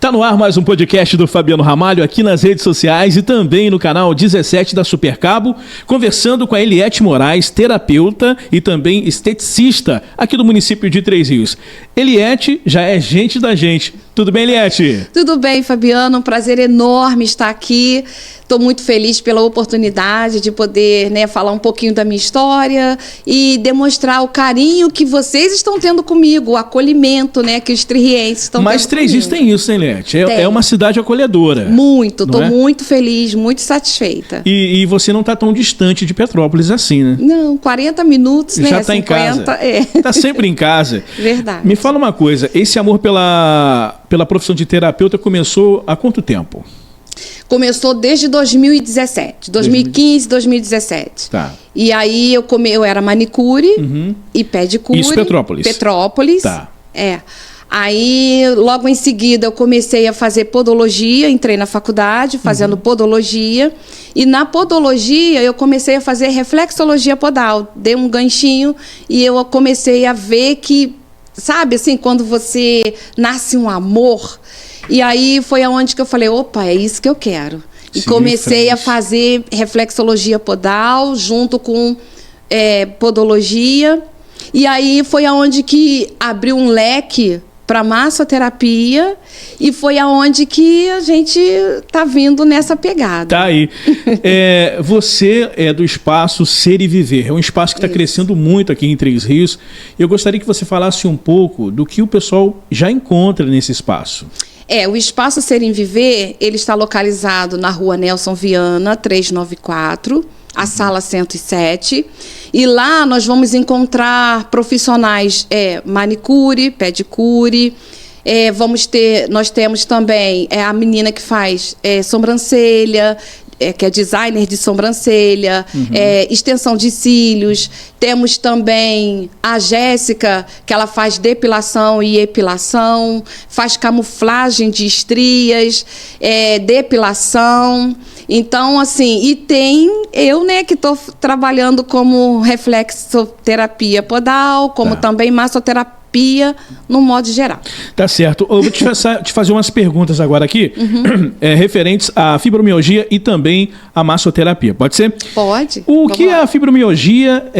Tá no ar mais um podcast do Fabiano Ramalho aqui nas redes sociais e também no canal 17 da Supercabo, conversando com a Eliette Moraes, terapeuta e também esteticista aqui do município de Três Rios. Eliette já é gente da gente. Tudo bem, Eliette? Tudo bem, Fabiano. Um prazer enorme estar aqui. Estou muito feliz pela oportunidade de poder, falar um pouquinho da minha história e demonstrar o carinho que vocês estão tendo comigo, o acolhimento, que os tririenses estão tendo comigo. Mas Três Rios tem isso, hein, Eliette? É uma cidade acolhedora. Muito. Estou muito feliz, muito satisfeita. E você não está tão distante de Petrópolis assim, né? Não, 40 minutos, Já está em casa. Está sempre em casa. Verdade. Me fala uma coisa, esse amor pela profissão de terapeuta começou há quanto tempo? Começou desde 2017, 2015, 2017. Tá. E aí eu era manicure e pedicure. Isso, Petrópolis. Petrópolis. Tá. Aí, logo em seguida, eu comecei a fazer podologia, entrei na faculdade fazendo podologia. E na podologia, eu comecei a fazer reflexologia podal. Dei um ganchinho e eu comecei a ver que, sabe, assim, quando você nasce um amor. E aí foi aonde que eu falei, opa, é isso que eu quero. E comecei a fazer reflexologia podal junto com podologia. E aí foi aonde que abriu um leque para massoterapia e foi aonde que a gente tá vindo nessa pegada. Tá aí. Você é do espaço Ser e Viver. É um espaço que está crescendo muito aqui em Três Rios. Eu gostaria que você falasse um pouco do que o pessoal já encontra nesse espaço. O Espaço Ser e Viver, ele está localizado na rua Nelson Viana, 394, a sala 107. E lá nós vamos encontrar profissionais manicure, pedicure. Nós temos também a menina que faz sobrancelha, que é designer de sobrancelha, extensão de cílios. Temos também a Jéssica, que ela faz depilação e epilação, faz camuflagem de estrias, depilação. Então, assim, e tem eu, que estou trabalhando como reflexoterapia podal, como também massoterapia no modo geral. Tá certo. Eu vou te fazer umas perguntas agora aqui, referentes à fibromialgia e também à massoterapia. Pode ser? Pode. O que a fibromialgia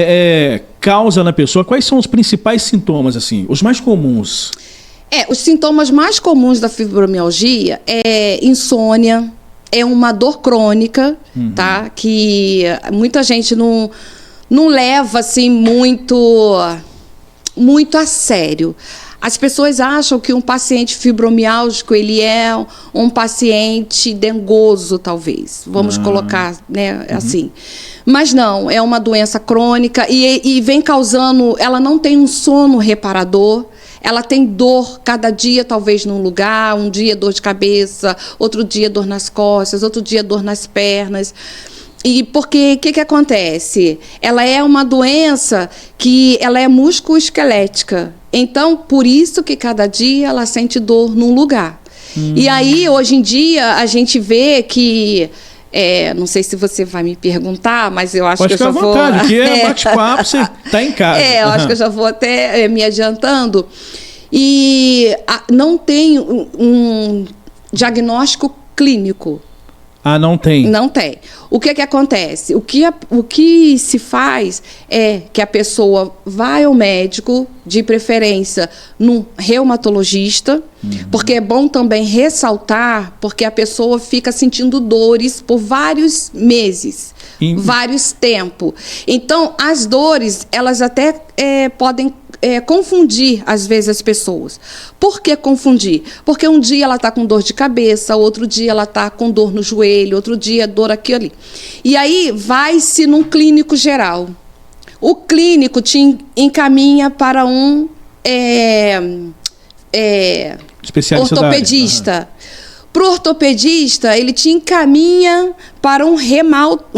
causa na pessoa? Quais são os principais sintomas, assim, os mais comuns? Os sintomas mais comuns da fibromialgia é insônia, é uma dor crônica, tá? Que muita gente não leva, assim, muito a sério. As pessoas acham que um paciente fibromiálgico, ele é um paciente dengoso, talvez. Vamos colocar, assim. Mas não, é uma doença crônica e vem causando... Ela não tem um sono reparador. Ela tem dor cada dia, talvez, num lugar. Um dia dor de cabeça, outro dia dor nas costas, outro dia dor nas pernas. E porque o que acontece? Ela é uma doença que ela é musculoesquelética. Então, por isso que cada dia ela sente dor num lugar. E aí, hoje em dia, a gente vê que... não sei se você vai me perguntar, mas eu acho que eu já vou... Pode ficar à vontade, aqui é bate-papo, você está em casa. Eu acho que eu já vou até me adiantando. E não tem um diagnóstico clínico. Não tem? Não tem. O que acontece? O que se faz é que a pessoa vai ao médico, de preferência num reumatologista, porque é bom também ressaltar, porque a pessoa fica sentindo dores por vários meses, vários tempos. Então, as dores, elas até podem confundir, às vezes, as pessoas. Por que confundir? Porque um dia ela está com dor de cabeça, outro dia ela está com dor no joelho, outro dia dor aqui ali. E aí vai-se num clínico geral. O clínico te encaminha para um ortopedista. Para o ortopedista, ele te encaminha para um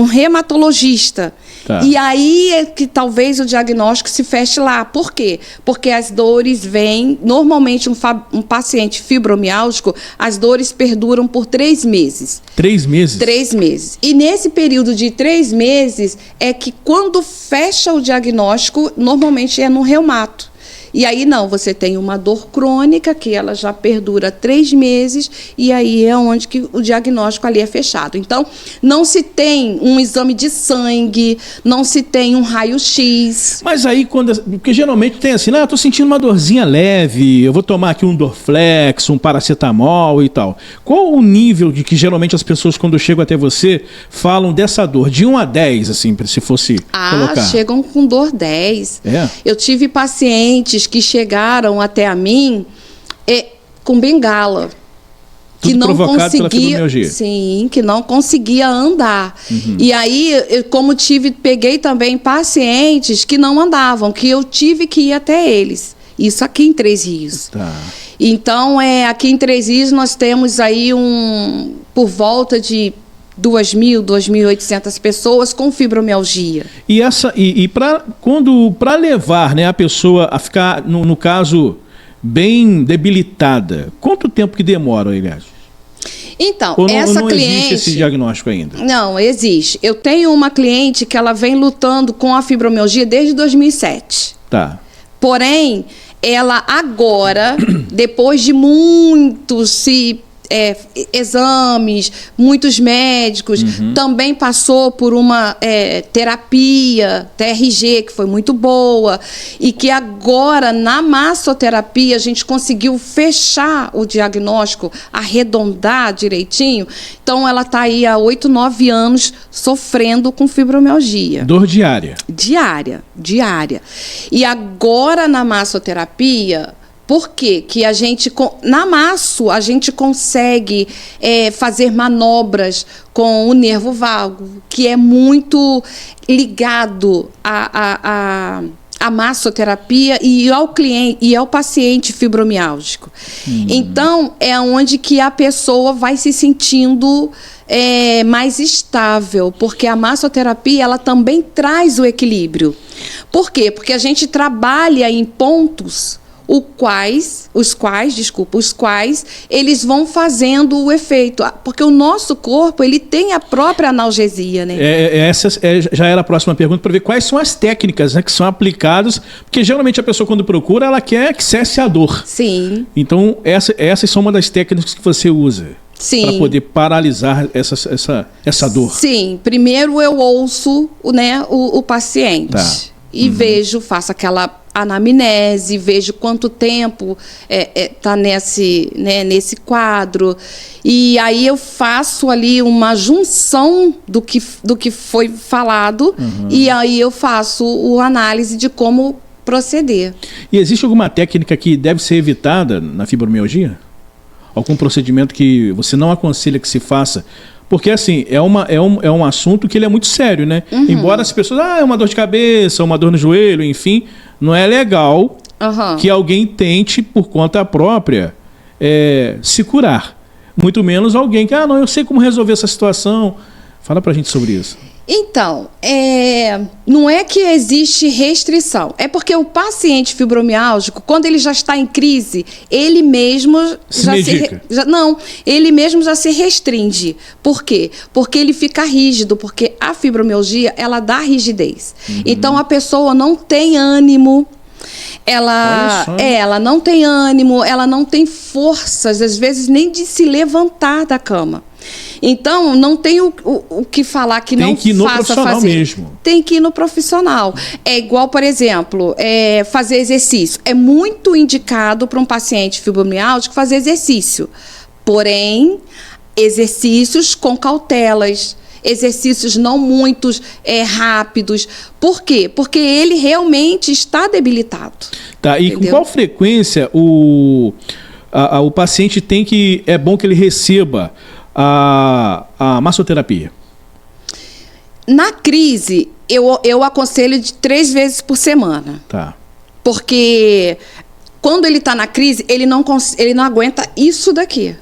reumatologista. Tá. E aí é que talvez o diagnóstico se feche lá. Por quê? Porque as dores vêm... Normalmente, um paciente fibromiálgico, as dores perduram por 3 meses. 3 meses? 3 meses. E nesse período de 3 meses é que quando fecha o diagnóstico, normalmente é no reumato. E aí não, você tem uma dor crônica que ela já perdura 3 meses e aí é onde que o diagnóstico ali é fechado. Então, não se tem um exame de sangue, não se tem um raio-x. Mas aí, porque geralmente tem assim, eu tô sentindo uma dorzinha leve, eu vou tomar aqui um Dorflex, um paracetamol e tal. Qual o nível de que geralmente as pessoas, quando chegam até você, falam dessa dor? De 1 a 10, assim, se fosse colocar. Chegam com dor 10. Eu tive pacientes que chegaram até a mim com bengala. Tudo que não conseguia, sim, que não conseguia andar. E aí, peguei também pacientes que não andavam, que eu tive que ir até eles. Isso aqui em Três Rios. Tá. Então, aqui em Três Rios nós temos aí por volta de 2.000, 2.800 pessoas com fibromialgia. E para levar, né, a pessoa a ficar, no caso, bem debilitada, quanto tempo que demora, aliás? Então, essa cliente... Não existe esse diagnóstico ainda? Não, existe. Eu tenho uma cliente que ela vem lutando com a fibromialgia desde 2007. Tá. Porém, ela agora, depois de muitos exames, muitos médicos, também passou por uma terapia, TRG, que foi muito boa, e que agora, na massoterapia, a gente conseguiu fechar o diagnóstico, arredondar direitinho. Então, ela está aí há 8, 9 anos sofrendo com fibromialgia. Dor diária? Diária. E agora, na massoterapia... Por quê? Que na masso, a gente consegue fazer manobras com o nervo vago, que é muito ligado à massoterapia e ao cliente e ao paciente fibromiálgico. Então, é onde que a pessoa vai se sentindo mais estável, porque a massoterapia ela também traz o equilíbrio. Por quê? Porque a gente trabalha em pontos os quais eles vão fazendo o efeito. Porque o nosso corpo, ele tem a própria analgesia, né? Essa já era a próxima pergunta, para ver quais são as técnicas, né, que são aplicadas, porque geralmente a pessoa, quando procura, ela quer que cesse a dor. Sim. Então, essas são uma das técnicas que você usa. Sim. Para poder paralisar essa dor. Sim. Primeiro eu ouço, né, o paciente. Tá. E faço aquela anamnese, vejo quanto tempo está nesse quadro. E aí eu faço ali uma junção do que foi falado e aí eu faço a análise de como proceder. E existe alguma técnica que deve ser evitada na fibromialgia? Algum procedimento que você não aconselha que se faça? Porque, assim, é um assunto que ele é muito sério, né? Embora as pessoas... é uma dor de cabeça, uma dor no joelho, enfim... Não é legal que alguém tente, por conta própria, se curar. Muito menos alguém que... eu sei como resolver essa situação. Fala pra gente sobre isso. Então, não é que existe restrição. É porque o paciente fibromiálgico, quando ele já está em crise, ele mesmo ele mesmo já se restringe. Por quê? Porque ele fica rígido, porque a fibromialgia, ela dá rigidez. Então, a pessoa não tem ânimo, ela não tem ânimo, ela não tem forças, às vezes, nem de se levantar da cama. Então, não tem o que falar que não faça fazer. Tem que ir no profissional mesmo. Tem que ir no profissional. É igual, por exemplo, fazer exercício. É muito indicado para um paciente fibromiálgico fazer exercício. Porém, exercícios com cautelas, exercícios não muito rápidos. Por quê? Porque ele realmente está debilitado. Tá, e entendeu? Com qual frequência o paciente tem que... É bom que ele receba a massoterapia? Na crise, eu aconselho de 3 vezes por semana. Tá. Porque quando ele está na crise, ele não aguenta isso daqui.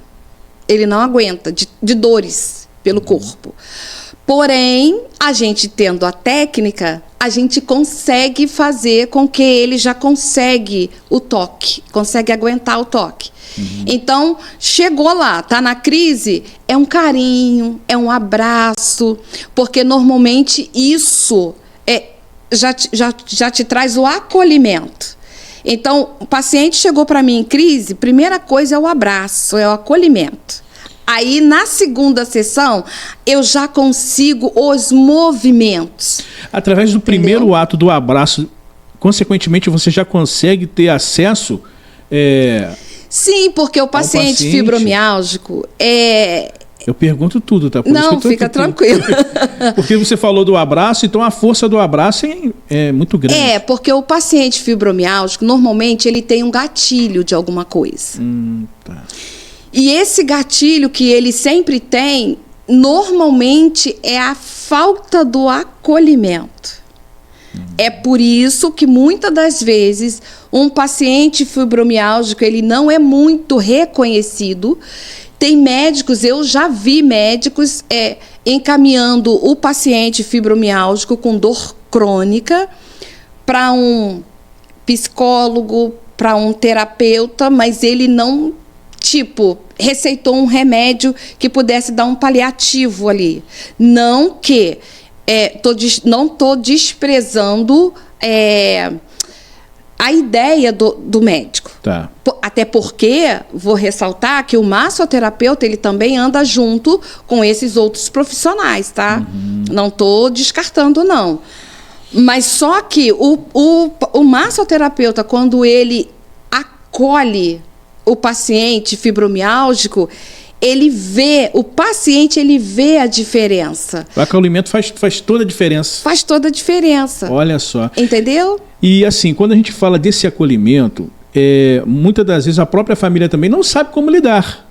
Ele não aguenta de dores pelo corpo. Porém, a gente tendo a técnica, a gente consegue fazer com que ele já consegue o toque, consegue aguentar o toque. Então, chegou lá, tá na crise, é um carinho, é um abraço, porque normalmente isso já te traz o acolhimento. Então, o paciente chegou para mim em crise, primeira coisa é o abraço, é o acolhimento. Aí, na segunda sessão, eu já consigo os movimentos. Através do primeiro ato do abraço, consequentemente, você já consegue ter acesso... Sim, porque o paciente fibromiálgico Eu pergunto tudo, tá? Não, fica tranquilo. Porque você falou do abraço, então a força do abraço é muito grande. Porque o paciente fibromiálgico, normalmente, ele tem um gatilho de alguma coisa. Tá. E esse gatilho que ele sempre tem, normalmente, é a falta do acolhimento. É por isso que, muitas das vezes, um paciente fibromiálgico, ele não é muito reconhecido. Tem médicos, eu já vi médicos encaminhando o paciente fibromiálgico com dor crônica para um psicólogo, para um terapeuta, mas ele não, receitou um remédio que pudesse dar um paliativo ali. Não que... não estou desprezando a ideia do médico. Tá. Até porque, vou ressaltar que o massoterapeuta, ele também anda junto com esses outros profissionais, tá? Não estou descartando, não. Mas só que o massoterapeuta, quando ele acolhe o paciente fibromiálgico, o paciente vê a diferença. O acolhimento faz toda a diferença. Faz toda a diferença. Olha só. Entendeu? E assim, quando a gente fala desse acolhimento, muitas das vezes a própria família também não sabe como lidar.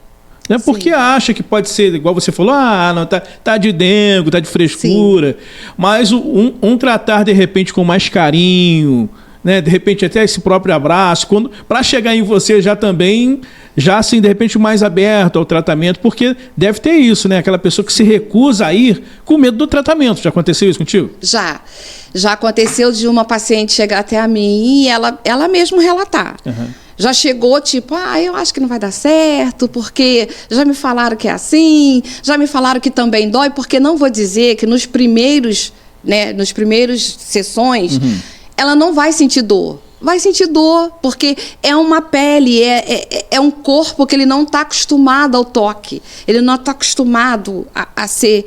Né? Porque acha que pode ser, igual você falou, não, tá de dengo, tá de frescura. Sim. Mas um tratar de repente com mais carinho, né? De repente até esse próprio abraço, para chegar em você já assim, de repente mais aberto ao tratamento, porque deve ter isso, né? Aquela pessoa que se recusa a ir com medo do tratamento. Já aconteceu isso contigo? Já aconteceu de uma paciente chegar até a mim e ela mesmo relatar. Já chegou eu acho que não vai dar certo, porque já me falaram que é assim, já me falaram que também dói, porque não vou dizer que nos primeiros sessões, ela não vai sentir dor. Vai sentir dor, porque é uma pele, é um corpo que ele não está acostumado ao toque. Ele não está acostumado a ser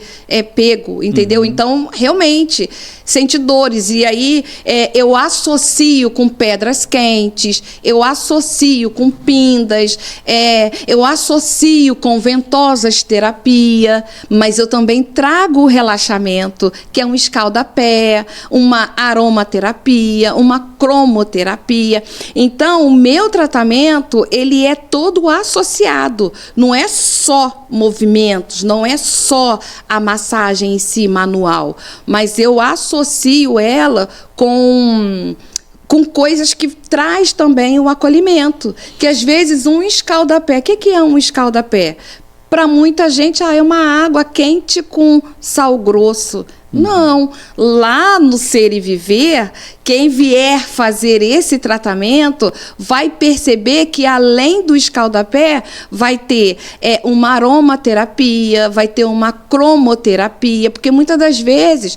pego, entendeu? Então, realmente, sente dores. E aí, eu associo com pedras quentes, eu associo com pindas, eu associo com ventosas terapia, mas eu também trago o relaxamento, que é um escalda-pé, uma aromaterapia, uma cromoterapia. Então, o meu tratamento, ele é todo associado. Não é só movimentos, não é só a massagem em si, manual. Mas eu associo ela com coisas que traz também o acolhimento. Que, às vezes, um escalda-pé. O que é um escalda-pé? Para muita gente, é uma água quente com sal grosso. Não, lá no Ser e Viver, quem vier fazer esse tratamento vai perceber que, além do escalda-pé, vai ter uma aromaterapia, vai ter uma cromoterapia, porque muitas das vezes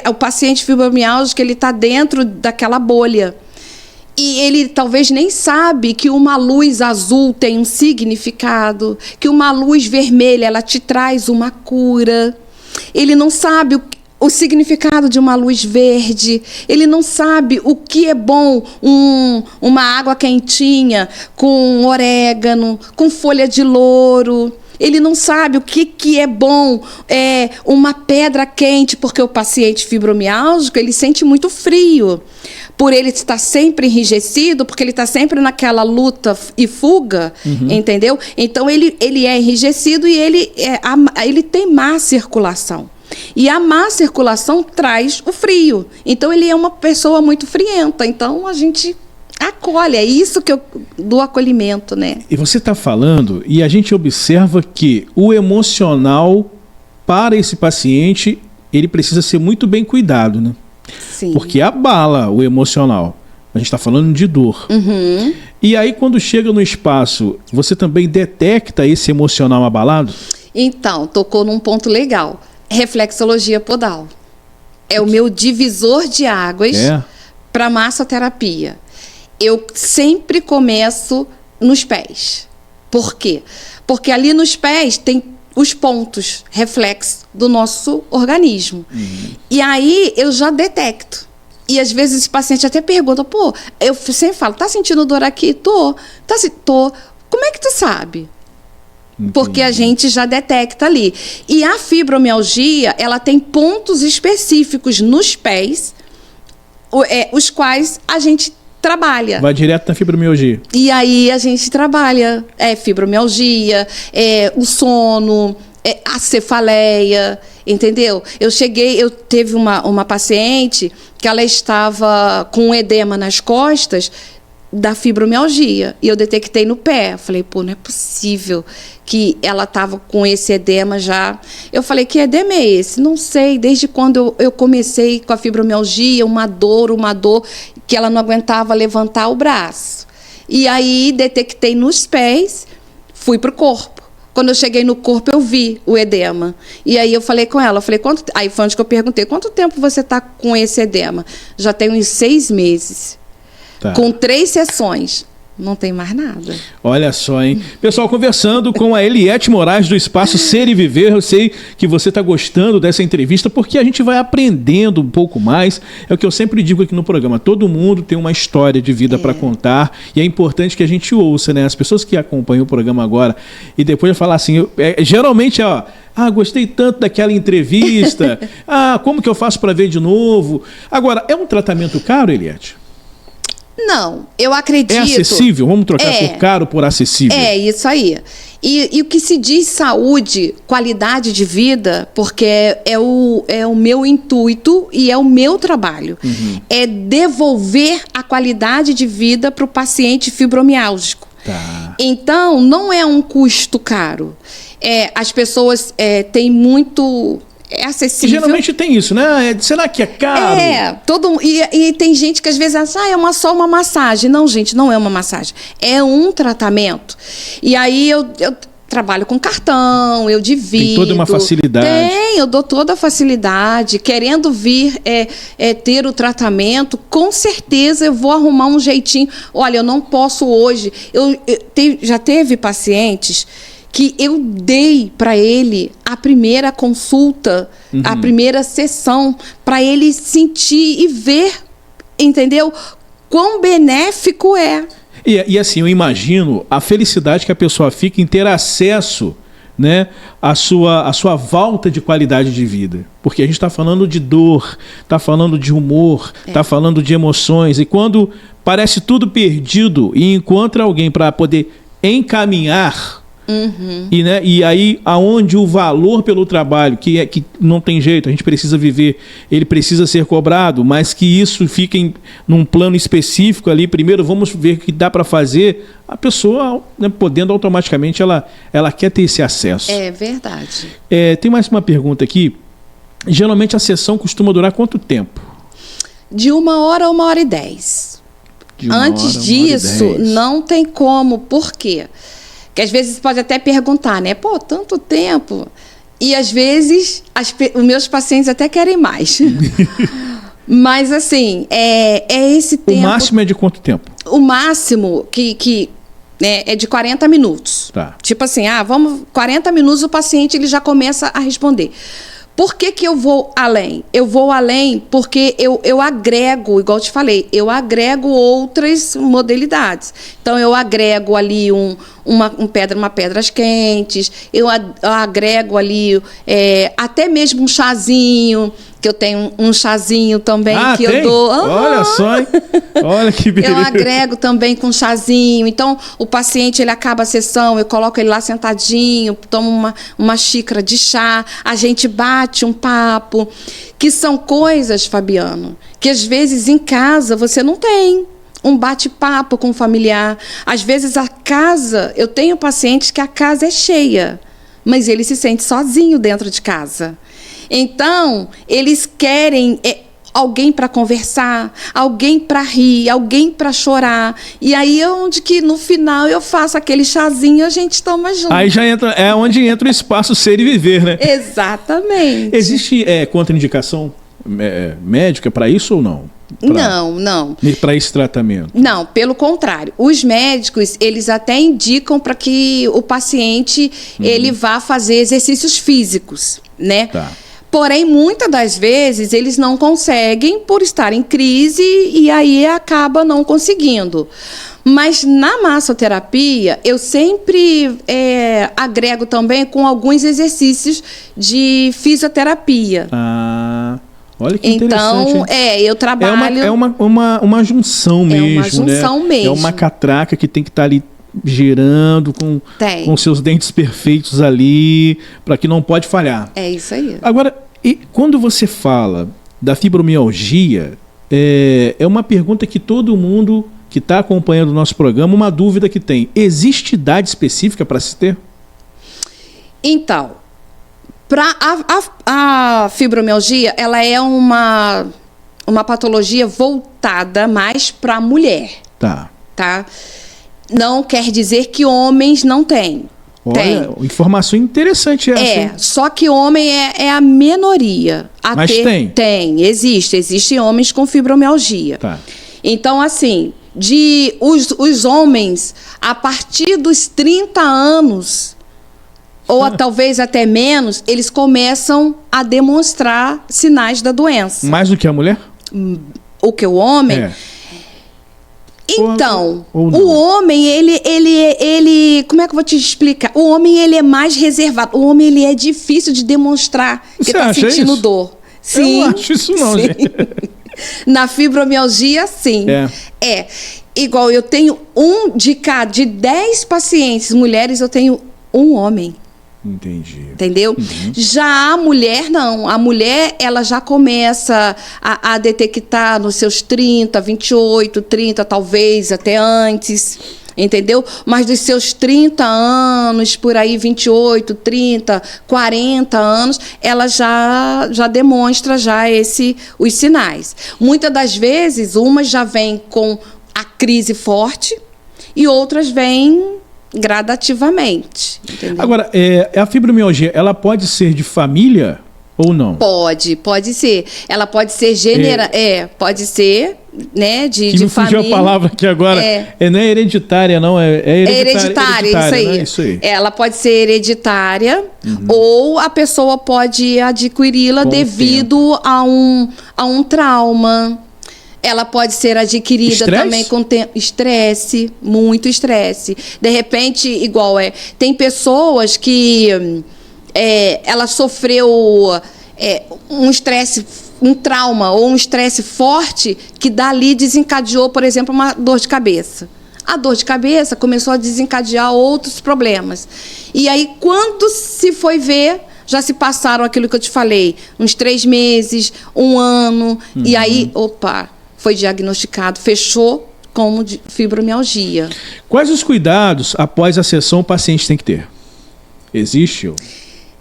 o paciente fibromiálgico, ele está dentro daquela bolha. E ele talvez nem sabe que uma luz azul tem um significado, que uma luz vermelha ela te traz uma cura. Ele não sabe o significado de uma luz verde. Ele não sabe o que é bom uma água quentinha com orégano, com folha de louro. Ele não sabe o que é bom uma pedra quente, porque o paciente fibromiálgico, ele sente muito frio. Por ele estar sempre enrijecido, porque ele está sempre naquela luta e fuga, entendeu? Então, ele é enrijecido e ele tem má circulação. E a má circulação traz o frio. Então, ele é uma pessoa muito frienta. Então, a gente acolhe. É isso do acolhimento, né? E você está falando, e a gente observa que o emocional, para esse paciente, ele precisa ser muito bem cuidado, né? Sim. Porque abala o emocional. A gente está falando de dor. E aí, quando chega no espaço, você também detecta esse emocional abalado? Então, tocou num ponto legal. Reflexologia podal. É o meu divisor de águas para massoterapia. Eu sempre começo nos pés. Por quê? Porque ali nos pés tem os pontos reflexos do nosso organismo. E aí eu já detecto. E às vezes esse paciente até pergunta, pô, eu sempre falo, tá sentindo dor aqui? Tô. Tô. Como é que tu sabe? Porque a gente já detecta ali. E a fibromialgia, ela tem pontos específicos nos pés, os quais a gente trabalha. Vai direto na fibromialgia. E aí a gente trabalha fibromialgia, o sono, a cefaleia, entendeu? Eu teve uma paciente que ela estava com edema nas costas da fibromialgia, e eu detectei no pé. Falei, pô, não é possível que ela estava com esse edema já. Eu falei, que edema é esse? Não sei, desde quando eu comecei com a fibromialgia, uma dor, que ela não aguentava levantar o braço. E aí detectei nos pés, fui pro corpo. Quando eu cheguei no corpo, eu vi o edema. E aí eu falei com ela, aí foi onde que eu perguntei, quanto tempo você está com esse edema? Já tem uns 6 meses. Tá. Com 3 sessões. Não tem mais nada. Olha só, hein? Pessoal, conversando com a Eliette Moraes do Espaço Ser e Viver. Eu sei que você está gostando dessa entrevista porque a gente vai aprendendo um pouco mais. É o que eu sempre digo aqui no programa. Todo mundo tem uma história de vida para contar e é importante que a gente ouça, né? As pessoas que acompanham o programa agora e depois falar assim, geralmente, gostei tanto daquela entrevista. Como que eu faço para ver de novo? Agora, é um tratamento caro, Eliette? Não, eu acredito... É acessível? Vamos trocar por caro por acessível. É, isso aí. E o que se diz saúde, qualidade de vida, porque é o meu intuito e é o meu trabalho, é devolver a qualidade de vida para o paciente fibromiálgico. Tá. Então, não é um custo caro. As pessoas têm muito... É acessível. E geralmente tem isso, né? Será que é caro? E tem gente que às vezes acha, é só uma massagem. Não, gente, não é uma massagem. É um tratamento. E aí eu trabalho com cartão, eu divido. Tem toda uma facilidade. Eu dou toda a facilidade. Querendo vir ter o tratamento, com certeza eu vou arrumar um jeitinho. Olha, eu não posso hoje. Já teve pacientes que eu dei para ele a primeira consulta, a primeira sessão, para ele sentir e ver, entendeu? Quão benéfico é. E assim, eu imagino a felicidade que a pessoa fica em ter acesso, né, à sua volta de qualidade de vida. Porque a gente está falando de dor, está falando de humor, está falando de emoções. E quando parece tudo perdido e encontra alguém para poder encaminhar... E aí, aonde o valor pelo trabalho, que não tem jeito, a gente precisa viver, ele precisa ser cobrado, mas que isso fique num plano específico ali, primeiro vamos ver o que dá para fazer, a pessoa, né, podendo automaticamente, ela quer ter esse acesso. É verdade. Tem mais uma pergunta aqui. Geralmente a sessão costuma durar quanto tempo? De 1 hora a 1h10. Antes disso, não tem como. Por quê? Que às vezes pode até perguntar, né? Pô, tanto tempo. E às vezes os meus pacientes até querem mais. Mas assim, é esse tempo. O máximo é de quanto tempo? O máximo é de 40 minutos. Tá. Tipo assim, 40 minutos o paciente ele já começa a responder. Por que eu vou além? Eu vou além porque eu agrego, igual eu te falei, eu agrego outras modalidades. Então, eu agrego ali uma pedras quentes, eu agrego ali até mesmo um chazinho, que eu tenho um chazinho também que eu dou. Olha só, hein? Olha que beleza. Eu agrego também com chazinho. Então, o paciente, ele acaba a sessão, eu coloco ele lá sentadinho, tomo uma xícara de chá, a gente bate um papo, que são coisas, Fabiano, que às vezes em casa você não tem. Um bate-papo com o familiar. Às vezes eu tenho pacientes que a casa é cheia, mas ele se sente sozinho dentro de casa. Então, eles querem alguém para conversar, alguém para rir, alguém para chorar. E aí é onde que no final eu faço aquele chazinho e a gente toma junto. Aí já é onde entra o Espaço Ser e Viver, né? Exatamente. Existe contraindicação médica para isso ou não? Não. Para esse tratamento? Não, pelo contrário. Os médicos, eles até indicam para que o paciente ele vá fazer exercícios físicos, né? Tá. Porém, muitas das vezes, eles não conseguem por estar em crise e aí acaba não conseguindo. Mas na massoterapia, eu sempre agrego também com alguns exercícios de fisioterapia. Olha que interessante. Então, eu trabalho... É uma junção mesmo, né? É uma junção mesmo. É uma catraca que tem que estar ali girando com seus dentes perfeitos ali, para que não pode falhar. É isso aí. Agora, e quando você fala da fibromialgia, é uma pergunta que todo mundo que está acompanhando o nosso programa, uma dúvida que tem. Existe idade específica para se ter? Então, a fibromialgia, ela é uma patologia voltada mais para a mulher. Tá. Não quer dizer que homens não têm. Olha, informação interessante essa. Só que homem é a minoria. Mas tem? Existem homens com fibromialgia. Tá. Então, assim, os homens, a partir dos 30 anos, ou talvez até menos, eles começam a demonstrar sinais da doença. Mais do que a mulher? O que o homem? Então, o homem, ele... Como é que eu vou te explicar? O homem, ele é mais reservado. O homem, ele é difícil de demonstrar que está sentindo dor. Sim. Eu não acho isso não, gente. Na fibromialgia, sim. Igual eu tenho de 10 pacientes mulheres, eu tenho um homem. Entendi. Entendeu? Já a mulher, não. A mulher, ela já começa a detectar nos seus 30, 28, 30, talvez até antes. Entendeu? Mas dos seus 30 anos, por aí, 28, 30, 40 anos, ela já demonstra os sinais. Muitas das vezes, umas já vêm com a crise forte e outras vêm gradativamente. Entendeu? Agora, a fibromialgia, ela pode ser de família ou não? Pode ser. Ela pode ser pode ser, né, de me família. Fugiu a palavra aqui agora. Não é hereditária, não. É hereditária, isso aí. Né? Isso aí. Ela pode ser hereditária ou a pessoa pode adquiri-la devido a um trauma. Ela pode ser adquirida também com estresse, muito estresse. De repente, tem pessoas que ela sofreu um estresse, um trauma ou um estresse forte que dali desencadeou, por exemplo, uma dor de cabeça. A dor de cabeça começou a desencadear outros problemas. E aí, quando se foi ver, já se passaram aquilo que eu te falei, uns 3 meses, 1 ano, e aí, foi diagnosticado, fechou como fibromialgia. Quais os cuidados após a sessão o paciente tem que ter? Existe?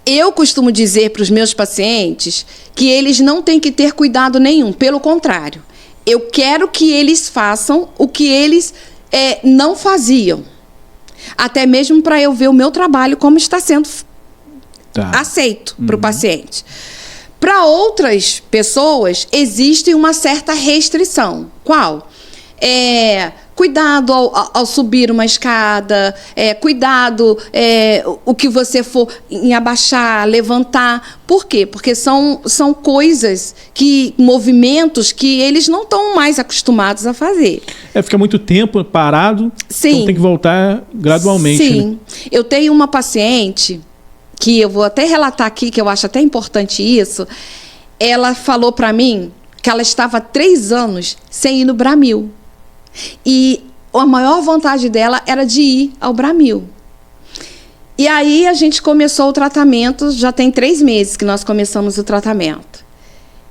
Eu costumo dizer para os meus pacientes que eles não têm que ter cuidado nenhum, pelo contrário. Eu quero que eles façam o que eles não faziam. Até mesmo para eu ver o meu trabalho como está sendo aceito para o paciente. Para outras pessoas, existe uma certa restrição. Qual? Cuidado ao subir uma escada, cuidado o que você for em abaixar, levantar. Por quê? Porque são coisas, movimentos que eles não estão mais acostumados a fazer. Fica muito tempo parado, sim. Então tem que voltar gradualmente. Sim. Né? Eu tenho uma paciente que eu vou até relatar aqui, que eu acho até importante isso. Ela falou para mim que ela estava 3 anos sem ir no Bramil. E a maior vontade dela era de ir ao Bramil. E aí a gente começou o tratamento, já tem 3 meses que nós começamos o tratamento.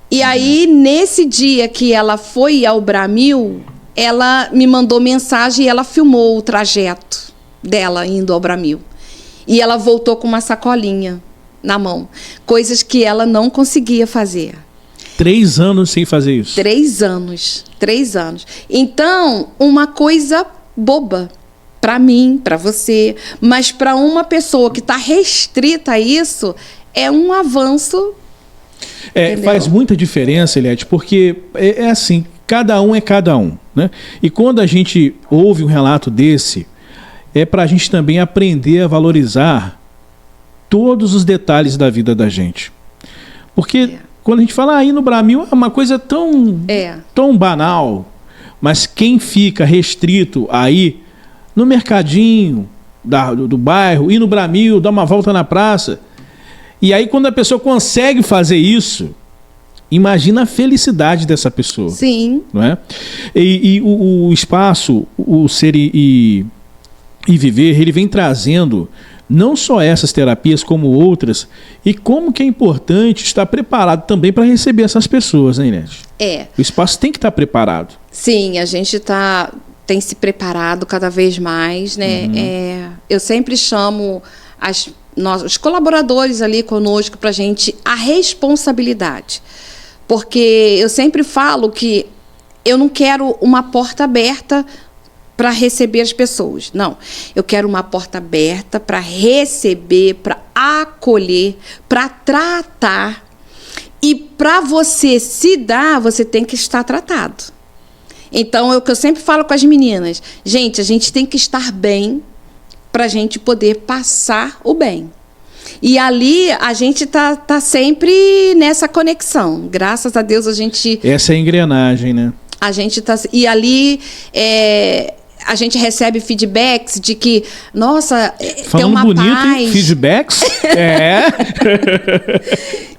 E aí, nesse dia que ela foi ao Bramil, ela me mandou mensagem e ela filmou o trajeto dela indo ao Bramil. E ela voltou com uma sacolinha na mão. Coisas que ela não conseguia fazer. 3 anos sem fazer isso? 3 anos. 3 anos. Então, uma coisa boba para mim, para você, mas para uma pessoa que está restrita a isso, é um avanço. Faz muita diferença, Eliette, porque é assim, cada um é cada um, né? E quando a gente ouve um relato desse, é para a gente também aprender a valorizar todos os detalhes da vida da gente. Porque quando a gente fala aí no Bramil é uma coisa tão banal, mas quem fica restrito aí no mercadinho do bairro, ir no Bramil, dar uma volta na praça, e aí quando a pessoa consegue fazer isso, imagina a felicidade dessa pessoa. Sim. Não é? E o espaço, o Ser e Viver, ele vem trazendo não só essas terapias, como outras, e como que é importante estar preparado também para receber essas pessoas, né, Inete? O espaço tem que estar preparado. Sim, a gente tem se preparado cada vez mais, né? Eu sempre chamo os colaboradores ali conosco para a gente a responsabilidade. Porque eu sempre falo que eu não quero uma porta aberta para receber as pessoas. Não, eu quero uma porta aberta para receber, para acolher, para tratar. E para você se dar, você tem que estar tratado. Então, é o que eu sempre falo com as meninas. Gente, a gente tem que estar bem para a gente poder passar o bem. E ali a gente tá sempre nessa conexão. Graças a Deus a gente... Essa é a engrenagem, né? A gente tá... E ali a gente recebe feedbacks de que, nossa, tem uma bonito, paz... Feedbacks?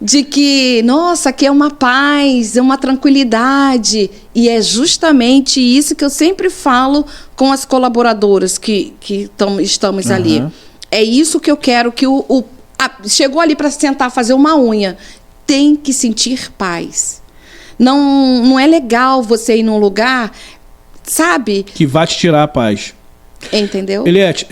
De que, nossa, aqui é uma paz, é uma tranquilidade. E é justamente isso que eu sempre falo com as colaboradoras que estamos ali. É isso que eu quero que chegou ali para sentar, fazer uma unha. Tem que sentir paz. Não é legal você ir num lugar, sabe? Que vai te tirar a paz. Entendeu? Eliette,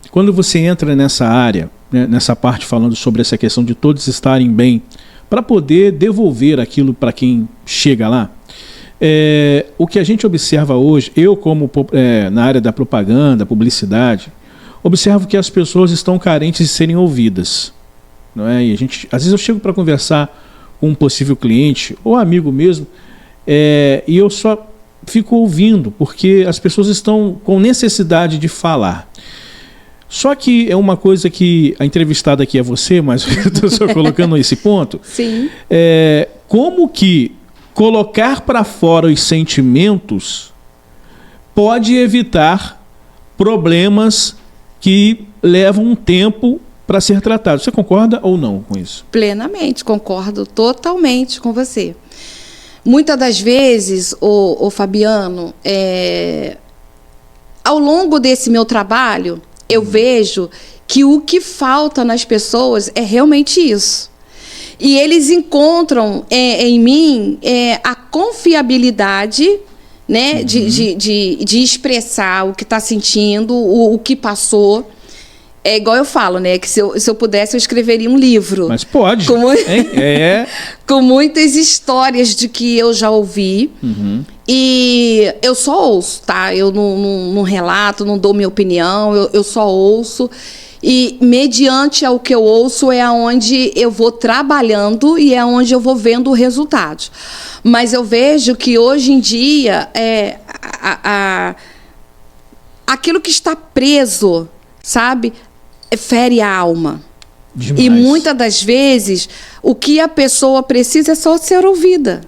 quando você entra nessa área, né, nessa parte falando sobre essa questão de todos estarem bem, para poder devolver aquilo para quem chega lá, o que a gente observa hoje, eu como na área da propaganda, publicidade, observo que as pessoas estão carentes de serem ouvidas, não é? E às vezes eu chego para conversar com um possível cliente ou amigo mesmo, e eu só fico ouvindo, porque as pessoas estão com necessidade de falar. Só que é uma coisa que a entrevistada aqui é você, mas eu estou só colocando esse ponto. Sim. Como que colocar para fora os sentimentos pode evitar problemas que levam um tempo para ser tratado. Você concorda ou não com isso? Plenamente, concordo totalmente com você. Muitas das vezes, o Fabiano, ao longo desse meu trabalho, eu vejo que o que falta nas pessoas é realmente isso. E eles encontram em mim a confiabilidade, né, de expressar o que está sentindo, o que passou. É igual eu falo, né? Que se eu pudesse, eu escreveria um livro. Mas pode. Com muitas histórias de que eu já ouvi. E eu só ouço, tá? Eu não relato, não dou minha opinião, eu só ouço. E mediante ao que eu ouço é onde eu vou trabalhando e é onde eu vou vendo o resultado. Mas eu vejo que hoje em dia aquilo que está preso, sabe, fere a alma. Demais. E muitas das vezes o que a pessoa precisa é só ser ouvida.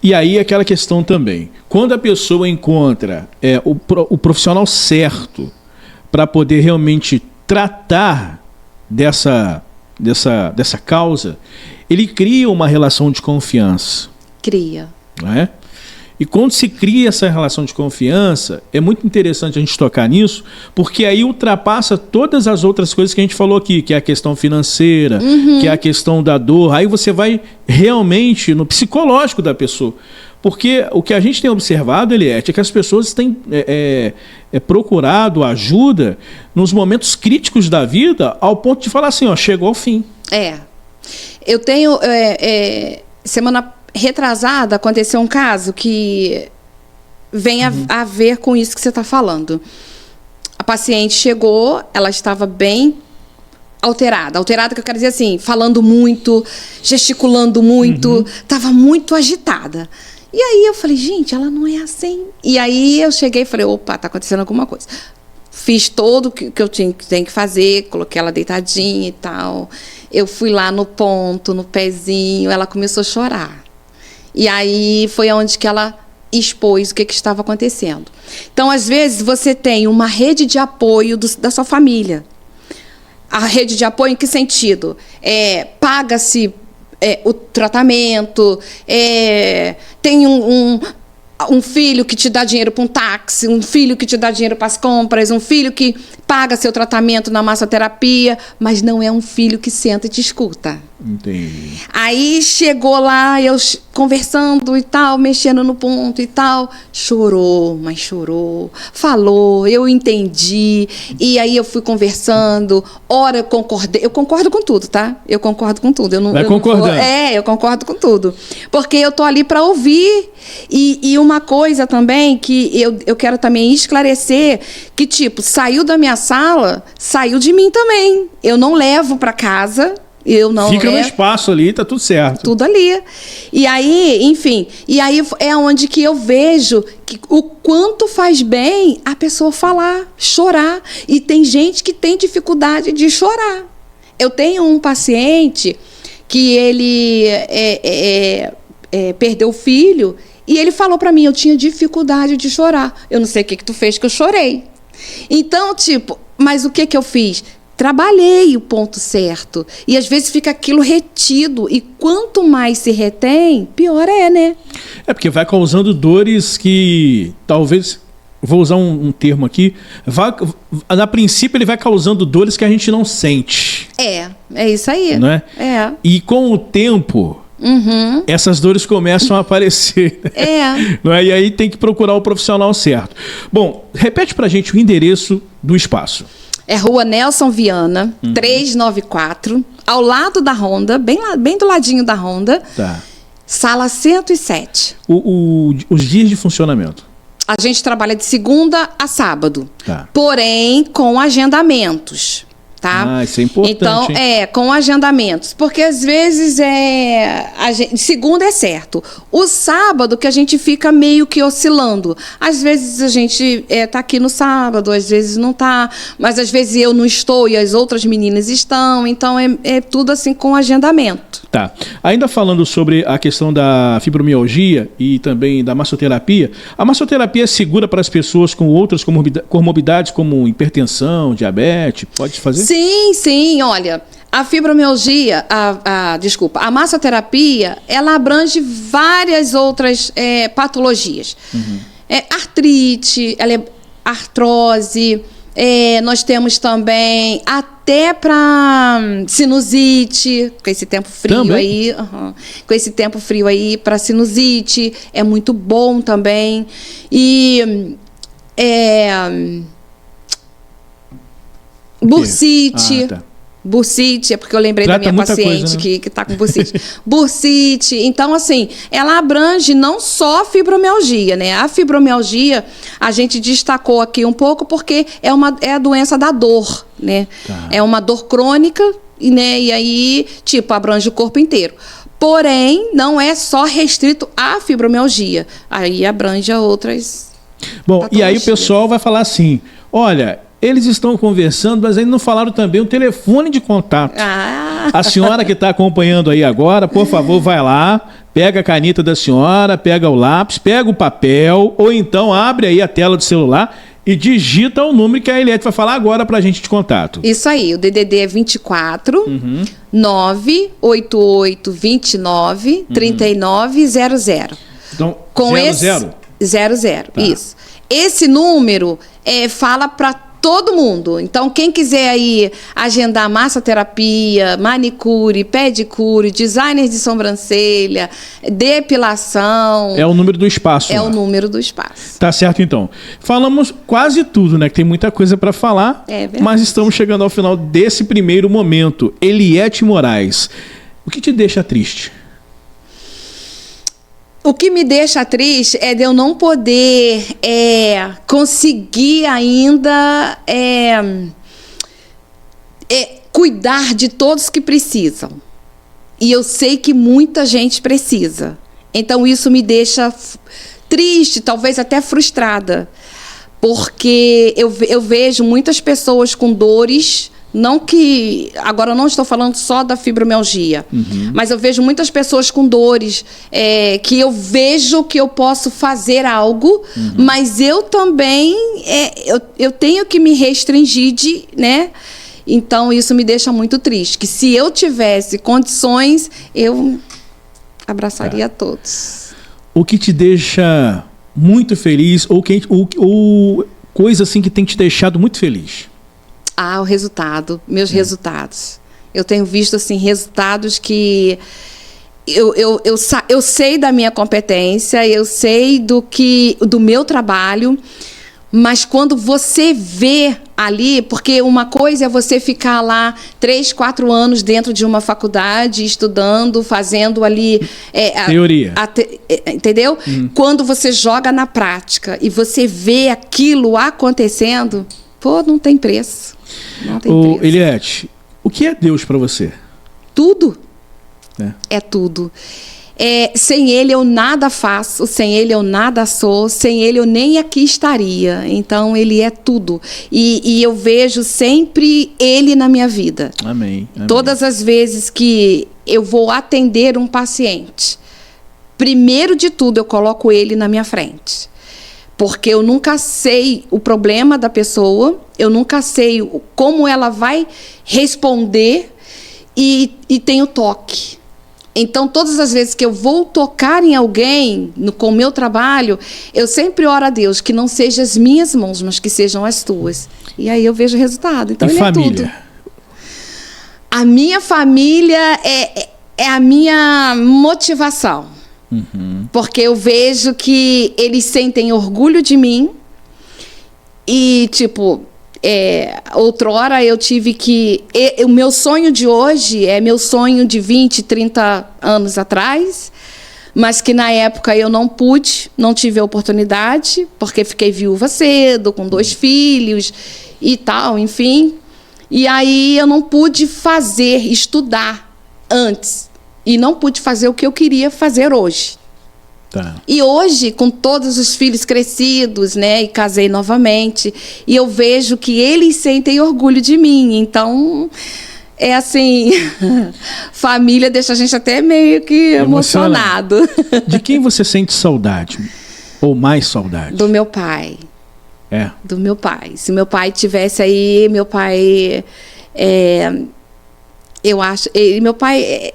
E aí aquela questão também, quando a pessoa encontra o profissional certo para poder realmente tratar dessa causa, ele cria uma relação de confiança. Cria. Não é? E quando se cria essa relação de confiança, é muito interessante a gente tocar nisso, porque aí ultrapassa todas as outras coisas que a gente falou aqui, que é a questão financeira, que é a questão da dor. Aí você vai realmente no psicológico da pessoa. Porque o que a gente tem observado, Eliette, é que as pessoas têm procurado ajuda nos momentos críticos da vida, ao ponto de falar assim, ó, chegou ao fim. Eu tenho... semana retrasada, aconteceu um caso que vem a ver com isso que você está falando. A paciente chegou, ela estava bem alterada. Alterada que eu quero dizer assim, falando muito, gesticulando muito, estava muito agitada. E aí eu falei, gente, ela não é assim. E aí eu cheguei e falei, opa, tá acontecendo alguma coisa. Fiz todo o que eu tenho que fazer, coloquei ela deitadinha e tal. Eu fui lá no ponto, no pezinho, ela começou a chorar. E aí foi onde que ela expôs o que estava acontecendo. Então, às vezes, você tem uma rede de apoio da sua família. A rede de apoio em que sentido? Paga-se o tratamento, tem um filho que te dá dinheiro para um táxi, um filho que te dá dinheiro para as compras, um filho que paga seu tratamento na massoterapia, mas não é um filho que senta e te escuta. Entendi. Aí chegou lá, eu conversando e tal, mexendo no ponto e tal, chorou, mas chorou, falou, eu entendi, e aí eu fui conversando, ora eu concordei, eu concordo com tudo, tá? Eu concordo com tudo. Vai concordando. Eu concordo com tudo, porque eu tô ali para ouvir, e uma coisa também que eu quero também esclarecer, que tipo, saiu da minha sala, saiu de mim também, eu não levo para casa. Fica no espaço ali, tá tudo certo. Tudo ali. E aí, enfim, é onde que eu vejo que o quanto faz bem a pessoa falar, chorar. E tem gente que tem dificuldade de chorar. Eu tenho um paciente que ele perdeu o filho e ele falou para mim, eu tinha dificuldade de chorar. Eu não sei o que tu fez que eu chorei. Então, tipo, mas o que eu fiz? Trabalhei o ponto certo. E às vezes fica aquilo retido. E quanto mais se retém, pior né? É porque vai causando dores que talvez... Vou usar um termo aqui. A princípio ele vai causando dores que a gente não sente. É isso aí. Não é? E com o tempo... essas dores começam a aparecer. Não é? E aí tem que procurar o profissional certo. Bom, repete pra gente o endereço do espaço. É Rua Nelson Viana, 394, ao lado da Honda, bem do ladinho da Honda. Tá. Sala 107. Os dias de funcionamento? A gente trabalha de segunda a sábado. Tá. Porém, com agendamentos. Tá? Isso é importante. Então, com agendamentos. Porque às vezes segunda é certo. O sábado que a gente fica meio que oscilando. Às vezes a gente tá aqui no sábado, às vezes não tá. Mas às vezes eu não estou e as outras meninas estão. Então é tudo assim com agendamento. Tá. Ainda falando sobre a questão da fibromialgia e também da massoterapia, a massoterapia é segura para as pessoas com outras comorbidades como hipertensão, diabetes? Pode fazer? Sim, olha, a fibromialgia, a massoterapia, ela abrange várias outras patologias. Artrite, artrose, nós temos também até para sinusite, com esse tempo frio também? aí, com esse tempo frio aí para sinusite, é muito bom também. E bursite. Tá. Bursite, é porque eu lembrei da minha paciente que está com bursite. Bursite, então assim, ela abrange não só a fibromialgia, né? A fibromialgia, a gente destacou aqui um pouco porque é a doença da dor, né? Tá. É uma dor crônica, né? E aí, tipo, abrange o corpo inteiro. Porém, não é só restrito à fibromialgia. Aí abrange a outras patologias. E aí o pessoal vai falar assim, olha... Eles estão conversando, mas ainda não falaram também o telefone de contato. A senhora que está acompanhando aí agora, por favor, vai lá, pega a caneta da senhora, pega o lápis, pega o papel, ou então abre aí a tela do celular e digita o número que a Eliette vai falar agora para a gente de contato. Isso aí, o DDD é 24 988 29 3900. Então, com 00? 00, tá. Isso. Esse número fala para todo mundo. Então, quem quiser aí agendar massoterapia, manicure, pedicure, designer de sobrancelha, depilação... É o número do espaço. É o número do espaço. Tá certo, então. Falamos quase tudo, né? Que tem muita coisa para falar, mas estamos chegando ao final desse primeiro momento. Eliette Moraes, o que te deixa triste? O que me deixa triste é de eu não poder conseguir ainda cuidar de todos que precisam. E eu sei que muita gente precisa. Então isso me deixa triste, talvez até frustrada, porque eu vejo muitas pessoas com dores. Não que... Agora, eu não estou falando só da fibromialgia, mas eu vejo muitas pessoas com dores, que eu vejo que eu posso fazer algo, mas eu também eu tenho que me restringir né? Então, isso me deixa muito triste. Que se eu tivesse condições, eu abraçaria todos. O que te deixa muito feliz, ou coisa assim que tem te deixado muito feliz? O resultado, meus resultados. Eu tenho visto assim resultados que eu sei da minha competência, eu sei do meu trabalho, mas quando você vê ali, porque uma coisa é você ficar lá 3, 4 anos dentro de uma faculdade, estudando, fazendo ali... teoria. Entendeu? Quando você joga na prática e você vê aquilo acontecendo, pô, não tem preço. Não tem preço. Eliette, o que é Deus para você? Tudo. É tudo. Sem Ele eu nada faço, sem Ele eu nada sou, sem Ele eu nem aqui estaria. Então Ele é tudo. E eu vejo sempre Ele na minha vida. Amém. Todas as vezes que eu vou atender um paciente, primeiro de tudo eu coloco Ele na minha frente. Porque eu nunca sei o problema da pessoa, eu nunca sei como ela vai responder e tenho toque. Então, todas as vezes que eu vou tocar em alguém com o meu trabalho, eu sempre oro a Deus que não sejam as minhas mãos, mas que sejam as tuas. E aí eu vejo o resultado. Então, Ele família? É tudo. A minha família é a minha motivação. Porque eu vejo que eles sentem orgulho de mim e, tipo, outrora eu tive que... o meu sonho de hoje é meu sonho de 20, 30 anos atrás, mas que na época eu não pude, não tive a oportunidade, porque fiquei viúva cedo, com 2 filhos e tal, enfim. E aí eu não pude estudar antes. E não pude fazer o que eu queria fazer hoje. Tá. E hoje, com todos os filhos crescidos, né, e casei novamente, e eu vejo que eles sentem orgulho de mim. Então, é assim, família deixa a gente até meio que emocionado. De quem você sente saudade? Ou mais saudade? Do meu pai. Do meu pai. Se meu pai tivesse aí, meu pai... eu acho... meu pai...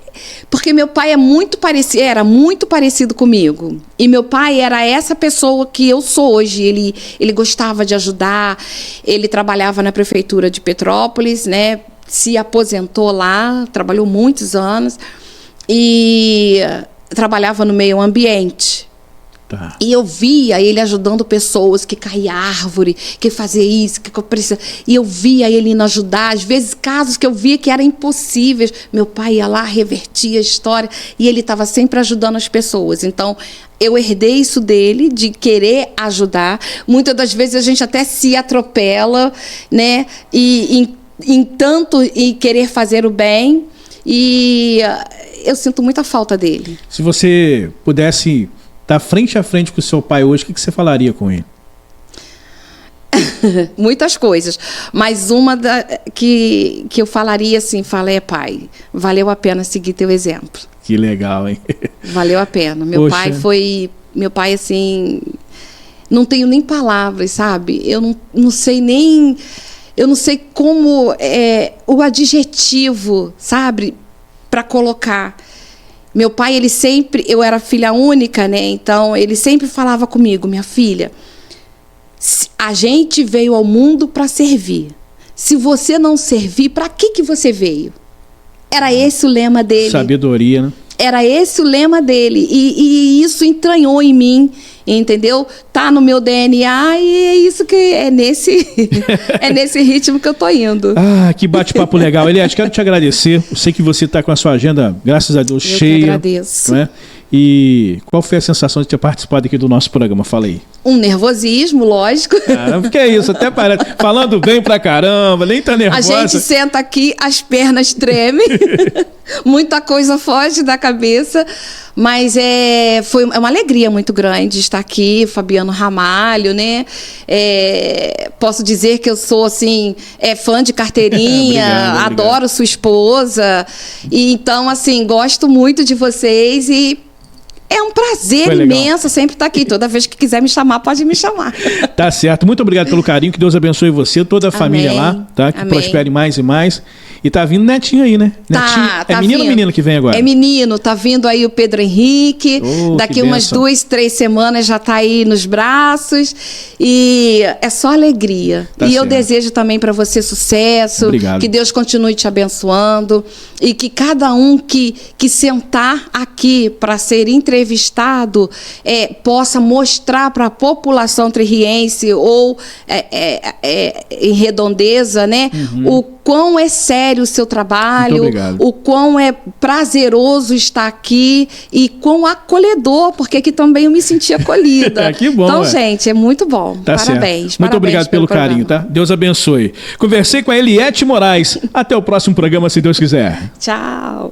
porque meu pai era muito parecido comigo. E meu pai era essa pessoa que eu sou hoje. Ele gostava de ajudar. Ele trabalhava na prefeitura de Petrópolis, né? Se aposentou lá, trabalhou muitos anos. E trabalhava no meio ambiente. Tá. E eu via ele ajudando pessoas que caía árvore, que fazia isso, que precisa. E eu via ele indo ajudar. Às vezes, casos que eu via que eram impossíveis, meu pai ia lá, revertia a história, e ele estava sempre ajudando as pessoas. Então, eu herdei isso dele, de querer ajudar. Muitas das vezes a gente até se atropela, né? E tanto em querer fazer o bem. E eu sinto muita falta dele. Se você pudesse... tá frente a frente com o seu pai hoje, o que você falaria com ele? Muitas coisas. Mas uma que eu falaria assim, pai, valeu a pena seguir teu exemplo. Que legal, hein? Valeu a pena. Meu pai, assim, não tenho nem palavras, sabe? Eu não sei nem... Eu não sei como o adjetivo, sabe? Para colocar... Meu pai, eu era filha única, né? Então, ele sempre falava comigo, minha filha, a gente veio ao mundo para servir. Se você não servir, para que você veio? Era esse o lema dele. Sabedoria, né? Era esse o lema dele. E isso entranhou em mim, entendeu? Tá no meu DNA e é isso que é nesse ritmo que eu tô indo. Ah, que bate-papo legal. Eliette, quero te agradecer. Eu sei que você está com a sua agenda, graças a Deus, cheia. Eu que agradeço. Não é? E qual foi a sensação de ter participado aqui do nosso programa? Fala aí. Um nervosismo, lógico. Caramba, que é isso? Até parece. Falando bem pra caramba, nem tá nervosa. A gente senta aqui, as pernas tremem, muita coisa foge da cabeça, Mas foi uma alegria muito grande estar aqui, Fabiano Ramalho, né? Posso dizer que eu sou, assim, fã de carteirinha, Obrigado. adoro sua esposa. E, então, assim, gosto muito de vocês e é um prazer imenso sempre estar aqui. Toda vez que quiser me chamar, pode me chamar. Tá certo. Muito obrigado pelo carinho. Que Deus abençoe você, toda a família lá, tá? Que prospere mais e mais. E tá vindo netinho aí, né? Netinho. Tá menino vindo. ou menino que vem agora? É menino. Tá vindo aí o Pedro Henrique. Daqui umas 2, 3 semanas já tá aí nos braços. E é só alegria. Tá e certo. eu desejo também para você sucesso. Obrigado. Que Deus continue te abençoando. E que cada um que sentar aqui para ser entrevistado possa mostrar para a população tririense ou em Redondeza, né? O quão é sério o seu trabalho, o quão é prazeroso estar aqui e quão acolhedor, porque aqui também eu me senti acolhida. Que bom. Então, gente, é muito bom. Tá parabéns. Certo. Muito obrigado pelo carinho, tá? Deus abençoe. Conversei com a Eliete Moraes. Até o próximo programa, se Deus quiser. Tchau.